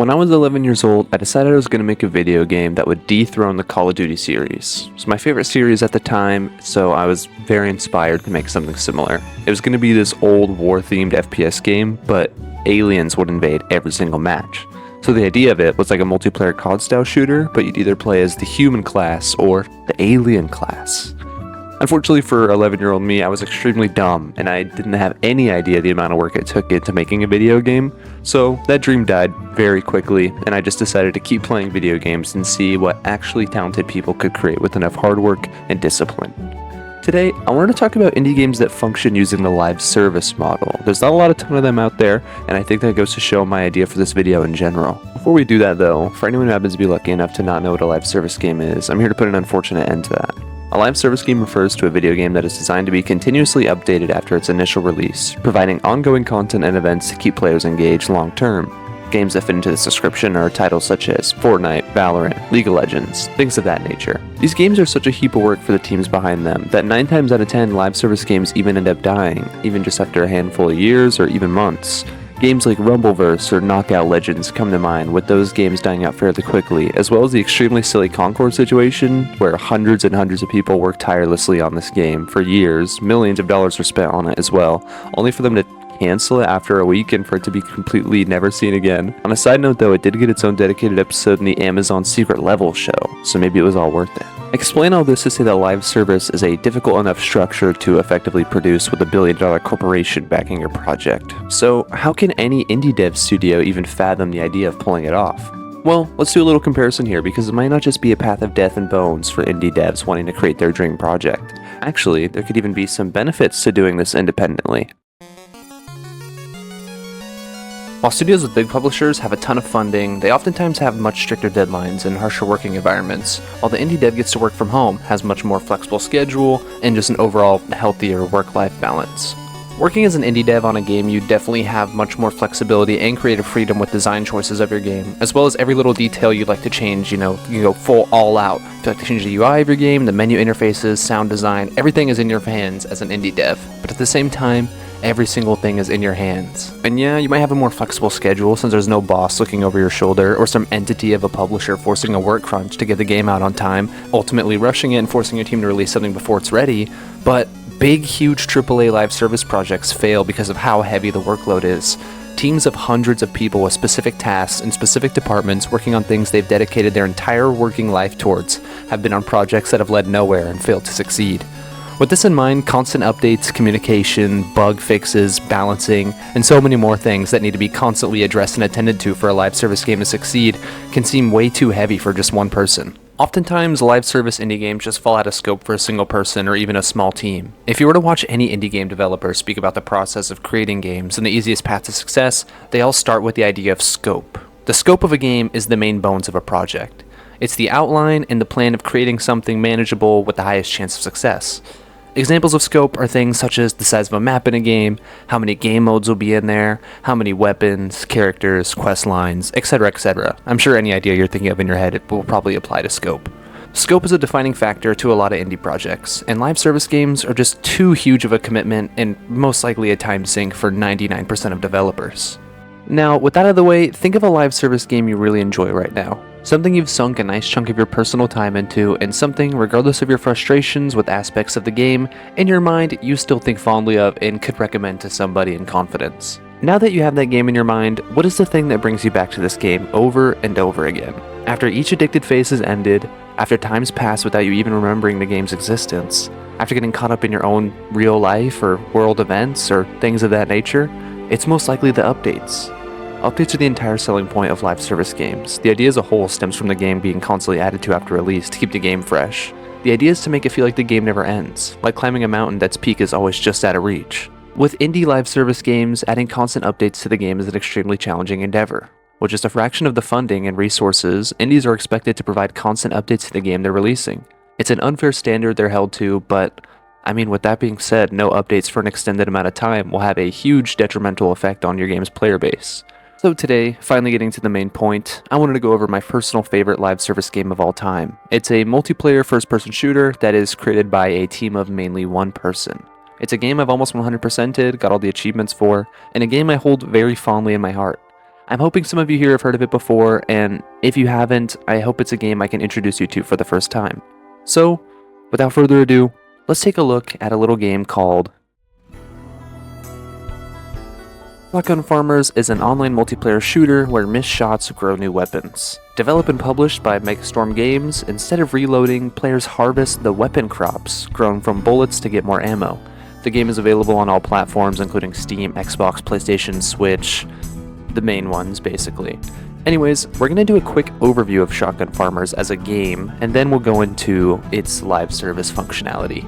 When I was 11 years old, I decided I was going to make a video game that would dethrone the Call of Duty series. It was my favorite series at the time, so I was very inspired to make something similar. It was going to be this old war-themed FPS game, but aliens would invade every single match. So the idea of it was like a multiplayer COD-style shooter, but you'd either play as the human class or the alien class. Unfortunately for 11-year-old me, I was extremely dumb, and I didn't have any idea the amount of work it took into making a video game, so that dream died very quickly, and I just decided to keep playing video games and see what actually talented people could create with enough hard work and discipline. Today, I wanted to talk about indie games that function using the live service model. There's not a ton of them out there, and I think that goes to show my idea for this video in general. Before we do that though, for anyone who happens to be lucky enough to not know what a live service game is, I'm here to put an unfortunate end to that. A live service game refers to a video game that is designed to be continuously updated after its initial release, providing ongoing content and events to keep players engaged long term. Games that fit into this description are titles such as Fortnite, Valorant, League of Legends, things of that nature. These games are such a heap of work for the teams behind them that 9 times out of 10 live service games even end up dying, even just after a handful of years or even months. Games like Rumbleverse or Knockout Legends come to mind, with those games dying out fairly quickly, as well as the extremely silly Concord situation, where hundreds and hundreds of people worked tirelessly on this game for years, millions of dollars were spent on it as well, only for them to cancel it after a week and for it to be completely never seen again. On a side note though, it did get its own dedicated episode in the Amazon Secret Level show, so maybe it was all worth it. I explain all this to say that live service is a difficult enough structure to effectively produce with a billion-dollar corporation backing your project. So how can any indie dev studio even fathom the idea of pulling it off? Well, let's do a little comparison here, because it might not just be a path of death and bones for indie devs wanting to create their dream project. Actually, there could even be some benefits to doing this independently. While studios with big publishers have a ton of funding, they oftentimes have much stricter deadlines and harsher working environments, while the indie dev gets to work from home, has much more flexible schedule, and just an overall healthier work-life balance. Working as an indie dev on a game, you definitely have much more flexibility and creative freedom with design choices of your game, as well as every little detail you'd like to change. You can go full all out. If you like to change the UI of your game, the menu interfaces, sound design, everything is in your hands as an indie dev. But at the same time, every single thing is in your hands. And yeah, you might have a more flexible schedule since there's no boss looking over your shoulder or some entity of a publisher forcing a work crunch to get the game out on time, ultimately rushing it and forcing your team to release something before it's ready. But big, huge AAA live service projects fail because of how heavy the workload is. Teams of hundreds of people with specific tasks in specific departments working on things they've dedicated their entire working life towards have been on projects that have led nowhere and failed to succeed. With this in mind, constant updates, communication, bug fixes, balancing, and so many more things that need to be constantly addressed and attended to for a live service game to succeed can seem way too heavy for just one person. Oftentimes, live service indie games just fall out of scope for a single person or even a small team. If you were to watch any indie game developer speak about the process of creating games and the easiest path to success, they all start with the idea of scope. The scope of a game is the main bones of a project. It's the outline and the plan of creating something manageable with the highest chance of success. Examples of scope are things such as the size of a map in a game, how many game modes will be in there, how many weapons, characters, quest lines, etc., etc. I'm sure any idea you're thinking of in your head will probably apply to scope. Scope is a defining factor to a lot of indie projects, and live service games are just too huge of a commitment and most likely a time sink for 99% of developers. Now, with that out of the way, think of a live service game you really enjoy right now. Something you've sunk a nice chunk of your personal time into, and something, regardless of your frustrations with aspects of the game, in your mind you still think fondly of and could recommend to somebody in confidence. Now that you have that game in your mind, what is the thing that brings you back to this game over and over again? After each addicted phase has ended, after time's passed without you even remembering the game's existence, after getting caught up in your own real life or world events or things of that nature, it's most likely the updates. Updates are the entire selling point of live service games. The idea as a whole stems from the game being constantly added to after release to keep the game fresh. The idea is to make it feel like the game never ends, like climbing a mountain that's peak is always just out of reach. With indie live service games, adding constant updates to the game is an extremely challenging endeavor. With just a fraction of the funding and resources, indies are expected to provide constant updates to the game they're releasing. It's an unfair standard they're held to, but with that being said, no updates for an extended amount of time will have a huge detrimental effect on your game's player base. So today, finally getting to the main point, I wanted to go over my personal favorite live service game of all time. It's a multiplayer first-person shooter that is created by a team of mainly one person. It's a game I've almost 100%ed, got all the achievements for, and a game I hold very fondly in my heart. I'm hoping some of you here have heard of it before, and if you haven't, I hope it's a game I can introduce you to for the first time. So, without further ado, let's take a look at a little game called Shotgun Farmers is an online multiplayer shooter where missed shots grow new weapons. Developed and published by Megastorm Games, instead of reloading, players harvest the weapon crops grown from bullets to get more ammo. The game is available on all platforms including Steam, Xbox, PlayStation, Switch, the main ones basically. Anyways, we're going to do a quick overview of Shotgun Farmers as a game, and then we'll go into its live service functionality.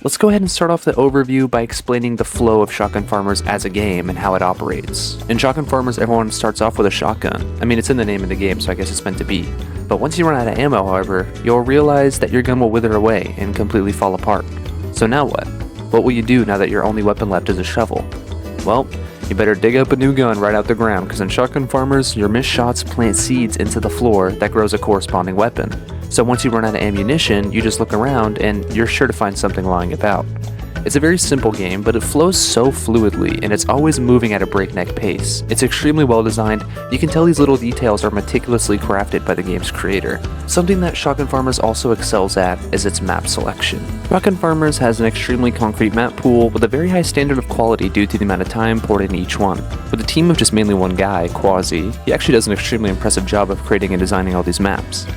Let's go ahead and start off the overview by explaining the flow of Shotgun Farmers as a game and how it operates. In Shotgun Farmers, everyone starts off with a shotgun. I mean, it's in the name of the game, so I guess it's meant to be. But once you run out of ammo, however, you'll realize that your gun will wither away and completely fall apart. So now what? What will you do now that your only weapon left is a shovel? Well, you better dig up a new gun right out the ground, because in Shotgun Farmers, your missed shots plant seeds into the floor that grows a corresponding weapon. So once you run out of ammunition, you just look around and you're sure to find something lying about. It's a very simple game, but it flows so fluidly and it's always moving at a breakneck pace. It's extremely well designed. You can tell these little details are meticulously crafted by the game's creator. Something that Shotgun Farmers also excels at is its map selection. Shotgun Farmers has an extremely concrete map pool with a very high standard of quality due to the amount of time poured into each one. With a team of just mainly one guy, Quasi, he actually does an extremely impressive job of creating and designing all these maps.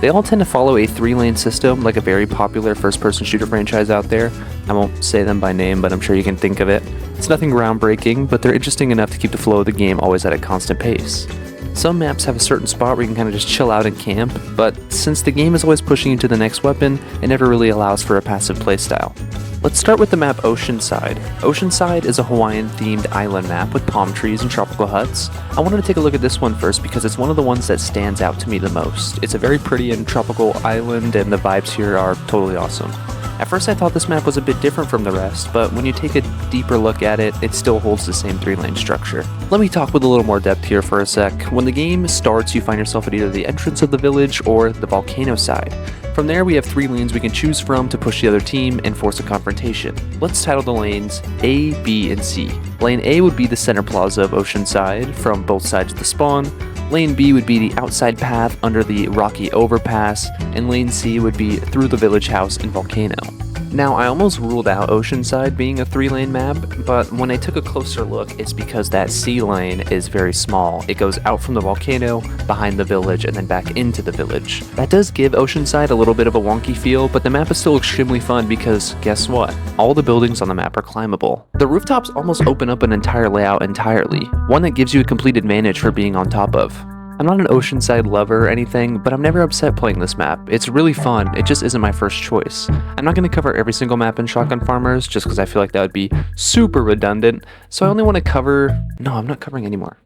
They all tend to follow a 3-lane system like a very popular first-person shooter franchise out there. I won't say them by name, but I'm sure you can think of it. It's nothing groundbreaking, but they're interesting enough to keep the flow of the game always at a constant pace. Some maps have a certain spot where you can kind of just chill out and camp, but since the game is always pushing you to the next weapon, it never really allows for a passive playstyle. Let's start with the map Oceanside. Oceanside is a Hawaiian-themed island map with palm trees and tropical huts. I wanted to take a look at this one first because it's one of the ones that stands out to me the most. It's a very pretty and tropical island, and the vibes here are totally awesome. At first I thought this map was a bit different from the rest, but when you take a deeper look at it, it still holds the same 3-lane structure. Let me talk with a little more depth here for a sec. When the game starts, you find yourself at either the entrance of the village or the volcano side. From there, we have 3 lanes we can choose from to push the other team and force a confrontation. Let's title the lanes A, B, and C. Lane A would be the center plaza of Oceanside from both sides of the spawn. Lane B would be the outside path under the rocky overpass, and Lane C would be through the village house and volcano. Now, I almost ruled out Oceanside being a 3-lane map, but when I took a closer look, it's because that C lane is very small. It goes out from the volcano, behind the village, and then back into the village. That does give Oceanside a little bit of a wonky feel, but the map is still extremely fun because, guess what? All the buildings on the map are climbable. The rooftops almost open up an entire layout entirely, one that gives you a complete advantage for being on top of. I'm not an Oceanside lover or anything, but I'm never upset playing this map. It's really fun, it just isn't my first choice. I'm not going to cover every single map in Shotgun Farmers, just because I feel like that would be super redundant, so I only want to cover... No, I'm not covering anymore.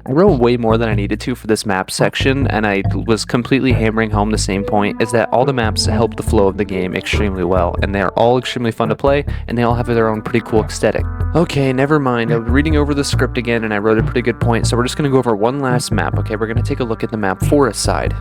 I wrote way more than I needed to for this map section, and I was completely hammering home the same point, is that all the maps help the flow of the game extremely well, and they are all extremely fun to play, and they all have their own pretty cool aesthetic. Okay, never mind, I was reading over the script again, and I wrote a pretty good point, so we're just going to go over one last map. Okay, we're going to take a look at the map Forest Side.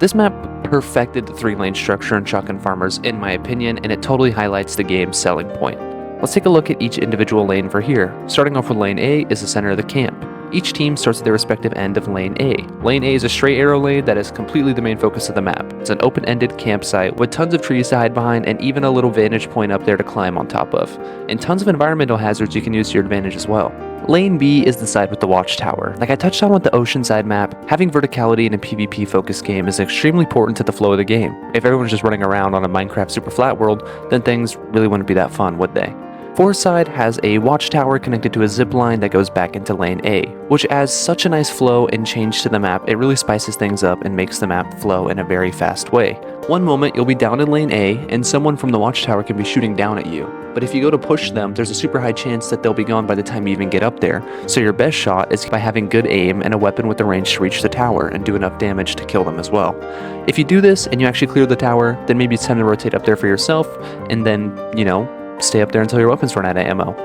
This map perfected the 3-lane structure in Shotgun Farmers, in my opinion, and it totally highlights the game's selling point. Let's take a look at each individual lane for here. Starting off with Lane A is the center of the camp. Each team starts at their respective end of Lane A. Lane A is a straight arrow lane that is completely the main focus of the map. It's an open-ended campsite with tons of trees to hide behind and even a little vantage point up there to climb on top of. And tons of environmental hazards you can use to your advantage as well. Lane B is the side with the watchtower. Like I touched on with the Oceanside map, having verticality in a PvP focused game is extremely important to the flow of the game. If everyone's just running around on a Minecraft super flat world, then things really wouldn't be that fun, would they? Forest Side has a watchtower connected to a zip line that goes back into Lane A, which adds such a nice flow and change to the map. It really spices things up and makes the map flow in a very fast way. One moment you'll be down in Lane A and someone from the watchtower can be shooting down at you, but if you go to push them, there's a super high chance that they'll be gone by the time you even get up there. So your best shot is by having good aim and a weapon with the range to reach the tower and do enough damage to kill them as well. If you do this and you actually clear the tower, then maybe it's time to rotate up there for yourself and then, stay up there until your weapons run out of ammo.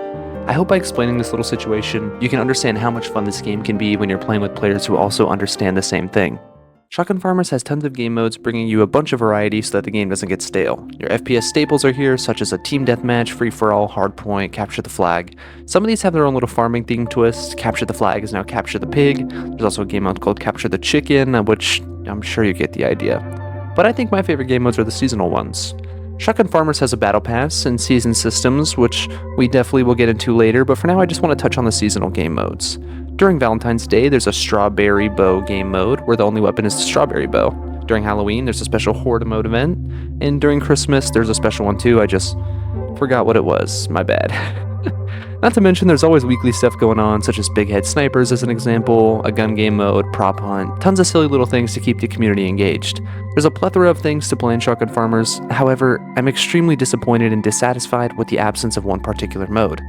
I hope by explaining this little situation, you can understand how much fun this game can be when you're playing with players who also understand the same thing. Shotgun Farmers has tons of game modes, bringing you a bunch of variety so that the game doesn't get stale. Your FPS staples are here, such as a team deathmatch, free-for-all, hardpoint, capture the flag. Some of these have their own little farming theme twist. Capture the flag is now capture the pig. There's also a game mode called capture the chicken, which I'm sure you get the idea. But I think my favorite game modes are the seasonal ones. Shotgun Farmers has a battle pass and season systems, which we definitely will get into later, but for now I just want to touch on the seasonal game modes. During Valentine's Day, there's a strawberry bow game mode, where the only weapon is the strawberry bow. During Halloween, there's a special horde mode event, and during Christmas, there's a special one too. I just forgot what it was, my bad. Not to mention, there's always weekly stuff going on, such as Big Head Snipers as an example, a gun game mode, prop hunt, tons of silly little things to keep the community engaged. There's a plethora of things to play in Shotgun Farmers, however, I'm extremely disappointed and dissatisfied with the absence of one particular mode.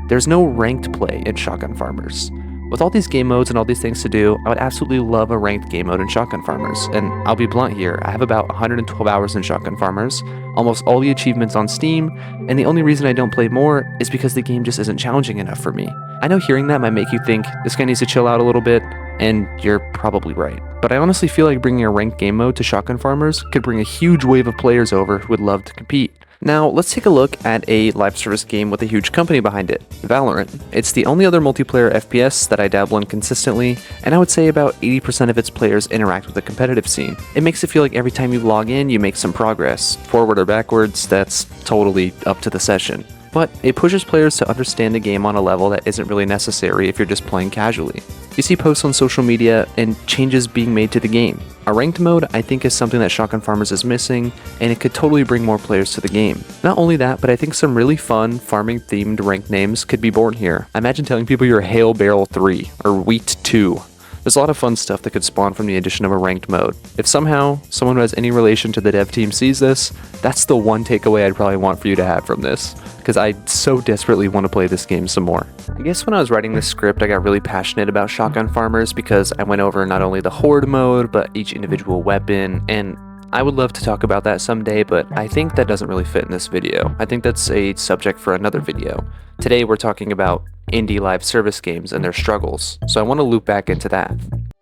There's no ranked play in Shotgun Farmers. With all these game modes and all these things to do, I would absolutely love a ranked game mode in Shotgun Farmers, and I'll be blunt here, I have about 112 hours in Shotgun Farmers, almost all the achievements on Steam, and the only reason I don't play more is because the game just isn't challenging enough for me. I know hearing that might make you think, this guy needs to chill out a little bit, and you're probably right. But I honestly feel like bringing a ranked game mode to Shotgun Farmers could bring a huge wave of players over who would love to compete. Now, let's take a look at a live service game with a huge company behind it, Valorant. It's the only other multiplayer FPS that I dabble in consistently, and I would say about 80% of its players interact with the competitive scene. It makes it feel like every time you log in, you make some progress. Forward or backwards, that's totally up to the session. But it pushes players to understand the game on a level that isn't really necessary if you're just playing casually. You see posts on social media and changes being made to the game. A ranked mode, I think, is something that Shotgun Farmers is missing, and it could totally bring more players to the game. Not only that, but I think some really fun, farming-themed ranked names could be born here. Imagine telling people you're Hail Barrel 3, or Wheat 2. There's a lot of fun stuff that could spawn from the addition of a ranked mode. If somehow someone who has any relation to the dev team sees this, that's the one takeaway I'd probably want for you to have from this, because I so desperately want to play this game some more. I guess when I was writing this script, I got really passionate about Shotgun Farmers because I went over not only the horde mode, but each individual weapon, and I would love to talk about that someday, but I think that doesn't really fit in this video. I think that's a subject for another video. Today we're talking about indie live service games and their struggles, so I want to loop back into that.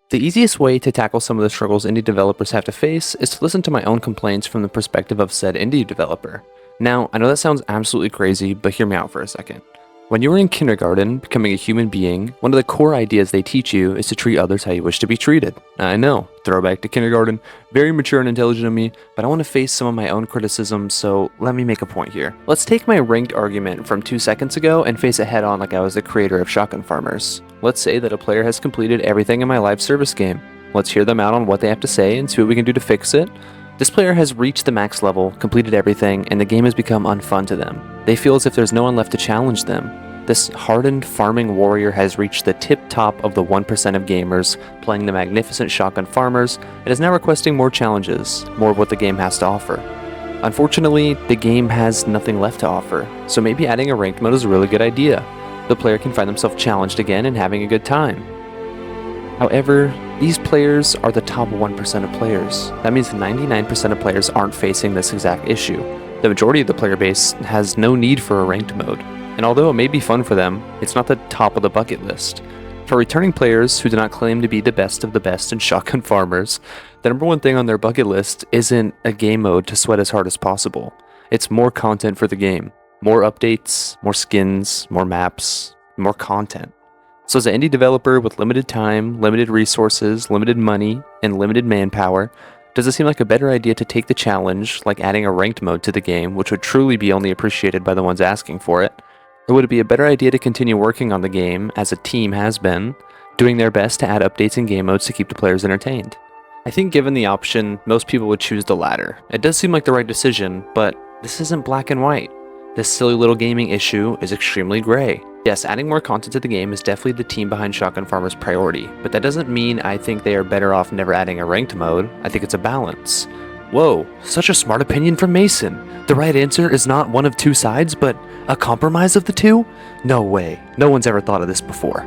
The easiest way to tackle some of the struggles indie developers have to face is to listen to my own complaints from the perspective of said indie developer. Now, I know that sounds absolutely crazy, but hear me out for a second. When you were in kindergarten, becoming a human being, one of the core ideas they teach you is to treat others how you wish to be treated. I know, throwback to kindergarten, very mature and intelligent of me, but I want to face some of my own criticism, so let me make a point here. Let's take my ranked argument from 2 seconds ago and face it head on like I was the creator of Shotgun Farmers. Let's say that a player has completed everything in my live service game. Let's hear them out on what they have to say and see what we can do to fix it. This player has reached the max level, completed everything, and the game has become unfun to them. They feel as if there's no one left to challenge them. This hardened farming warrior has reached the tip top of the 1% of gamers, playing the magnificent Shotgun Farmers, and is now requesting more challenges, more of what the game has to offer. Unfortunately, the game has nothing left to offer, so maybe adding a ranked mode is a really good idea. The player can find themselves challenged again and having a good time. However, these players are the top 1% of players. That means 99% of players aren't facing this exact issue. The majority of the player base has no need for a ranked mode, and although it may be fun for them, it's not the top of the bucket list. For returning players who do not claim to be the best of the best in Shotgun Farmers, the number one thing on their bucket list isn't a game mode to sweat as hard as possible. It's more content for the game. More updates, more skins, more maps, more content. So as an indie developer with limited time, limited resources, limited money, and limited manpower, does it seem like a better idea to take the challenge, like adding a ranked mode to the game, which would truly be only appreciated by the ones asking for it? Or would it be a better idea to continue working on the game, as a team has been, doing their best to add updates and game modes to keep the players entertained? I think given the option, most people would choose the latter. It does seem like the right decision, but this isn't black and white. This silly little gaming issue is extremely gray. Yes, adding more content to the game is definitely the team behind Shotgun Farmers' priority, but that doesn't mean I think they are better off never adding a ranked mode. I think it's a balance. Whoa, such a smart opinion from Mason. The right answer is not one of two sides, but a compromise of the two? No way. No one's ever thought of this before.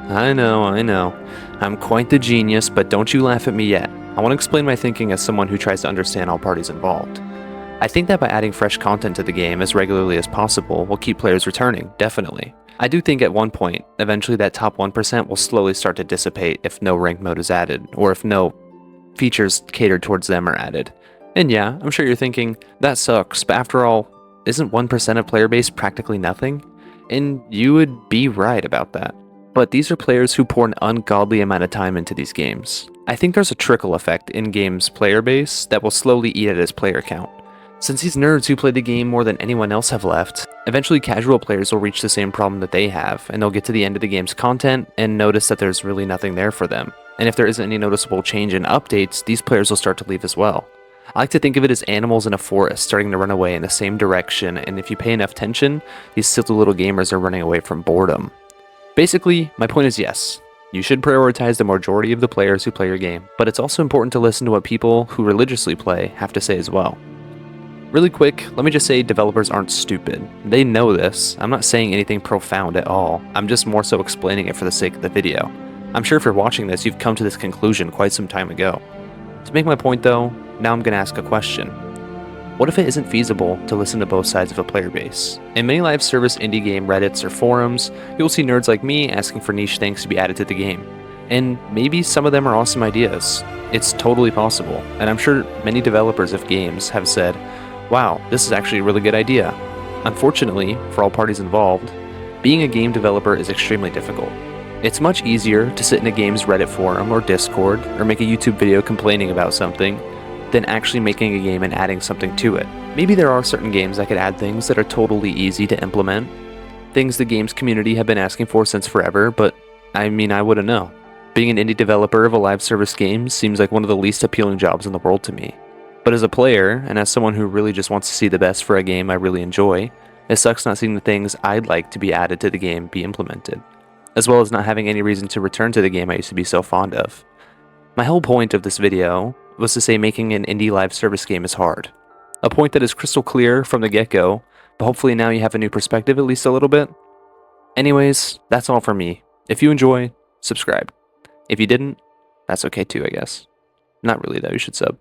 I know. I'm quite the genius, but don't you laugh at me yet. I want to explain my thinking as someone who tries to understand all parties involved. I think that by adding fresh content to the game as regularly as possible will keep players returning, definitely. I do think at one point, eventually that top 1% will slowly start to dissipate if no ranked mode is added, or if no features catered towards them are added. And yeah, I'm sure you're thinking, that sucks, but after all, isn't 1% of player base practically nothing? And you would be right about that. But these are players who pour an ungodly amount of time into these games. I think there's a trickle effect in game's player base that will slowly eat at his player count. Since these nerds who play the game more than anyone else have left, eventually casual players will reach the same problem that they have, and they'll get to the end of the game's content and notice that there's really nothing there for them. And if there isn't any noticeable change in updates, these players will start to leave as well. I like to think of it as animals in a forest starting to run away in the same direction, and if you pay enough attention, these silly little gamers are running away from boredom. Basically, my point is yes, you should prioritize the majority of the players who play your game, but it's also important to listen to what people who religiously play have to say as well. Really quick, let me just say developers aren't stupid. They know this. I'm not saying anything profound at all. I'm just more so explaining it for the sake of the video. I'm sure if you're watching this, you've come to this conclusion quite some time ago. To make my point though, now I'm going to ask a question. What if it isn't feasible to listen to both sides of a player base? In many live service indie game Reddits or forums, you'll see nerds like me asking for niche things to be added to the game. And maybe some of them are awesome ideas. It's totally possible, and I'm sure many developers of games have said, wow, this is actually a really good idea. Unfortunately, for all parties involved, being a game developer is extremely difficult. It's much easier to sit in a game's Reddit forum or Discord or make a YouTube video complaining about something than actually making a game and adding something to it. Maybe there are certain games that could add things that are totally easy to implement, things the games community have been asking for since forever, but I wouldn't know. Being an indie developer of a live service game seems like one of the least appealing jobs in the world to me. But as a player, and as someone who really just wants to see the best for a game I really enjoy, it sucks not seeing the things I'd like to be added to the game be implemented, as well as not having any reason to return to the game I used to be so fond of. My whole point of this video was to say making an indie live service game is hard. A point that is crystal clear from the get-go, but hopefully now you have a new perspective at least a little bit. Anyways, that's all from me. If you enjoy, subscribe. If you didn't, that's okay too, I guess. Not really though, you should sub.